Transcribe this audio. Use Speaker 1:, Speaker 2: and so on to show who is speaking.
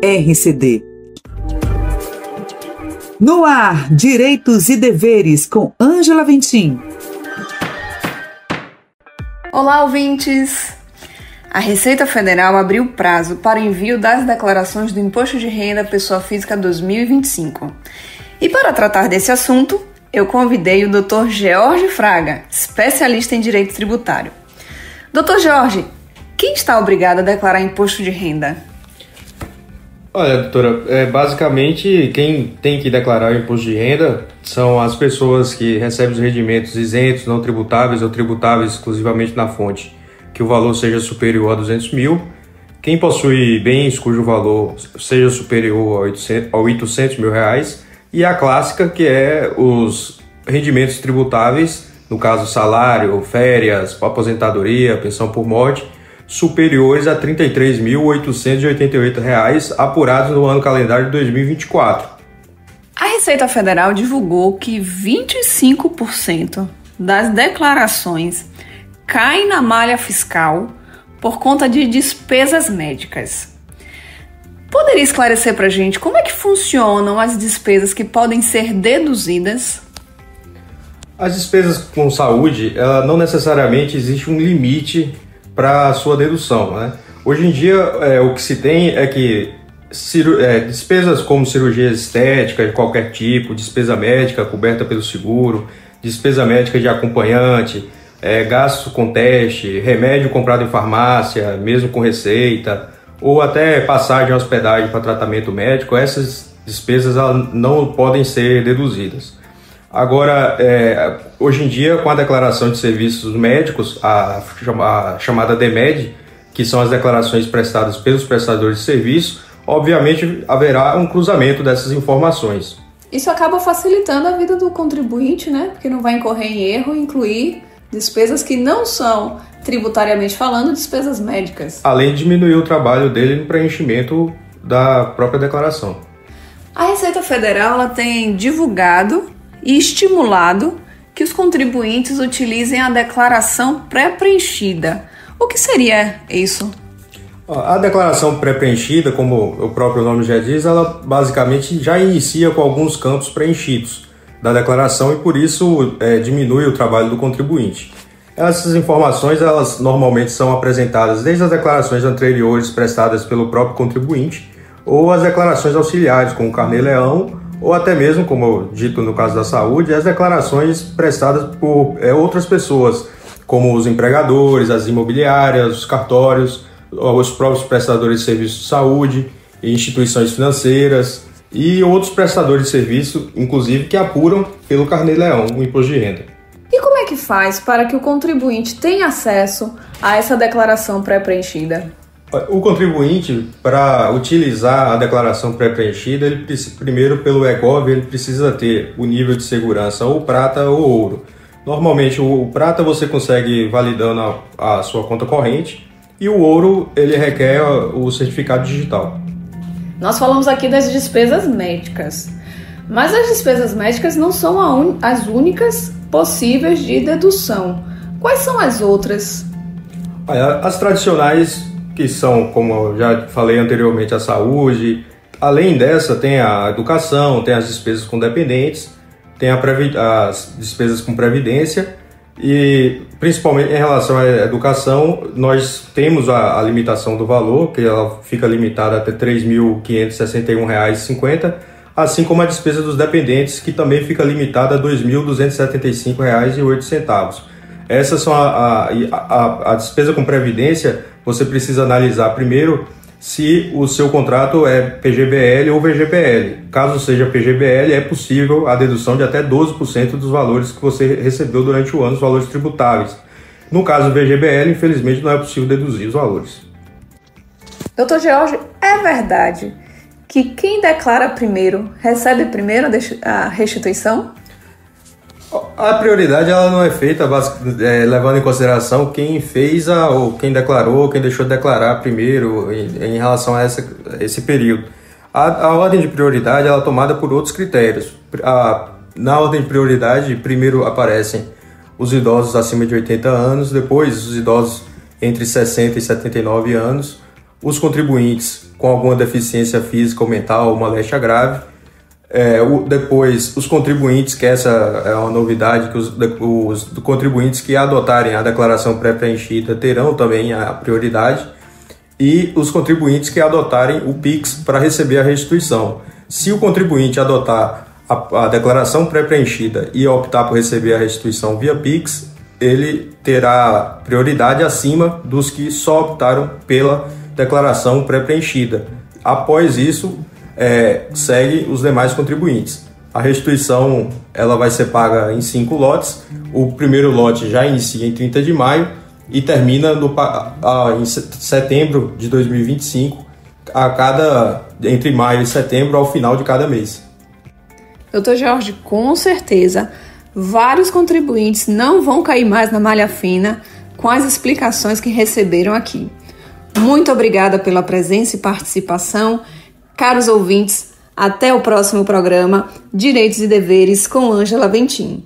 Speaker 1: RCD. No ar, Direitos e Deveres, com Ângela Ventim.
Speaker 2: Olá, ouvintes! A Receita Federal abriu o prazo para o envio das declarações do Imposto de Renda à Pessoa Física 2025. E para tratar desse assunto, eu convidei o Dr. George Fraga, especialista em Direito Tributário. Dr. George, quem está obrigado a declarar imposto de renda?
Speaker 3: Olha, doutora, basicamente quem tem que declarar o imposto de renda são as pessoas que recebem os rendimentos isentos, não tributáveis ou tributáveis exclusivamente na fonte, que o valor seja superior a 200 mil, quem possui bens cujo valor seja superior a 800 mil reais, e a clássica, que é os rendimentos tributáveis, no caso salário, férias, aposentadoria, pensão por morte, superiores a R$ 33.888 apurados no ano calendário de 2024.
Speaker 2: A Receita Federal divulgou que 25% das declarações caem na malha fiscal por conta de despesas médicas. Poderia esclarecer para a gente como é que funcionam as despesas que podem ser deduzidas?
Speaker 3: As despesas com saúde, ela não necessariamente existe um limite para a sua dedução, né? Hoje em dia, o que se tem é que despesas como cirurgia estética de qualquer tipo, despesa médica coberta pelo seguro, despesa médica de acompanhante, gasto com teste, remédio comprado em farmácia, mesmo com receita, ou até passagem à hospedagem para tratamento médico, essas despesas não podem ser deduzidas. Agora, hoje em dia, com a declaração de serviços médicos, a chamada DMED, que são as declarações prestadas pelos prestadores de serviço, obviamente haverá um cruzamento dessas informações.
Speaker 2: Isso acaba facilitando a vida do contribuinte, né? Porque não vai incorrer em erro e incluir despesas que não são, tributariamente falando, despesas médicas.
Speaker 3: Além de diminuir o trabalho dele no preenchimento da própria declaração.
Speaker 2: A Receita Federal ela tem divulgado e estimulado que os contribuintes utilizem a declaração pré-preenchida. O que seria isso?
Speaker 3: A declaração pré-preenchida, como o próprio nome já diz, ela basicamente já inicia com alguns campos preenchidos da declaração e por isso diminui o trabalho do contribuinte. Essas informações elas normalmente são apresentadas desde as declarações anteriores prestadas pelo próprio contribuinte ou as declarações auxiliares, como o Carnê-Leão, ou até mesmo, como dito no caso da saúde, as declarações prestadas por outras pessoas, como os empregadores, as imobiliárias, os cartórios, os próprios prestadores de serviços de saúde, instituições financeiras e outros prestadores de serviço, inclusive, que apuram pelo Carnê-Leão o imposto de renda.
Speaker 2: E como é que faz para que o contribuinte tenha acesso a essa declaração pré-preenchida?
Speaker 3: O contribuinte, para utilizar a declaração pré-preenchida, ele primeiro, pelo EGOV, ele precisa ter o nível de segurança ou prata ou ouro. Normalmente, o prata você consegue validando a sua conta corrente e o ouro, ele requer o certificado digital.
Speaker 2: Nós falamos aqui das despesas médicas, mas as despesas médicas não são as únicas possíveis de dedução. Quais são as outras?
Speaker 3: As tradicionais, que são, como eu já falei anteriormente, a saúde. Além dessa, tem a educação, tem as despesas com dependentes, tem as despesas com previdência e, principalmente em relação à educação, nós temos a limitação do valor, que ela fica limitada até R$ 3.561,50, assim como a despesa dos dependentes, que também fica limitada a R$ 2.275,08. Essas são a despesa com previdência. Você precisa analisar primeiro se o seu contrato é PGBL ou VGBL. Caso seja PGBL, é possível a dedução de até 12% dos valores que você recebeu durante o ano, os valores tributáveis. No caso do VGBL, infelizmente, não é possível deduzir os valores.
Speaker 2: Dr. George, é verdade que quem declara primeiro recebe primeiro a restituição?
Speaker 3: A prioridade ela não é feita levando em consideração quem fez ou quem declarou, quem deixou de declarar primeiro em relação a esse período. A ordem de prioridade ela é tomada por outros critérios. Na ordem de prioridade, primeiro aparecem os idosos acima de 80 anos, depois os idosos entre 60 e 79 anos, os contribuintes com alguma deficiência física ou mental ou moléstia grave, depois os contribuintes, que essa é uma novidade, que os contribuintes que adotarem a declaração pré-preenchida terão também a prioridade, e os contribuintes que adotarem o PIX para receber a restituição. Se o contribuinte adotar a declaração pré-preenchida e optar por receber a restituição via PIX, ele terá prioridade acima dos que só optaram pela declaração pré-preenchida. Após isso, segue os demais contribuintes. A restituição ela vai ser paga em 5 lotes. O primeiro lote já inicia em 30 de maio e termina em setembro de 2025, entre maio e setembro, ao final de cada mês.
Speaker 2: Doutor Jorge, com certeza, vários contribuintes não vão cair mais na malha fina com as explicações que receberam aqui. Muito obrigada pela presença e participação. Caros ouvintes, até o próximo programa Direitos e Deveres com Ângela Ventim.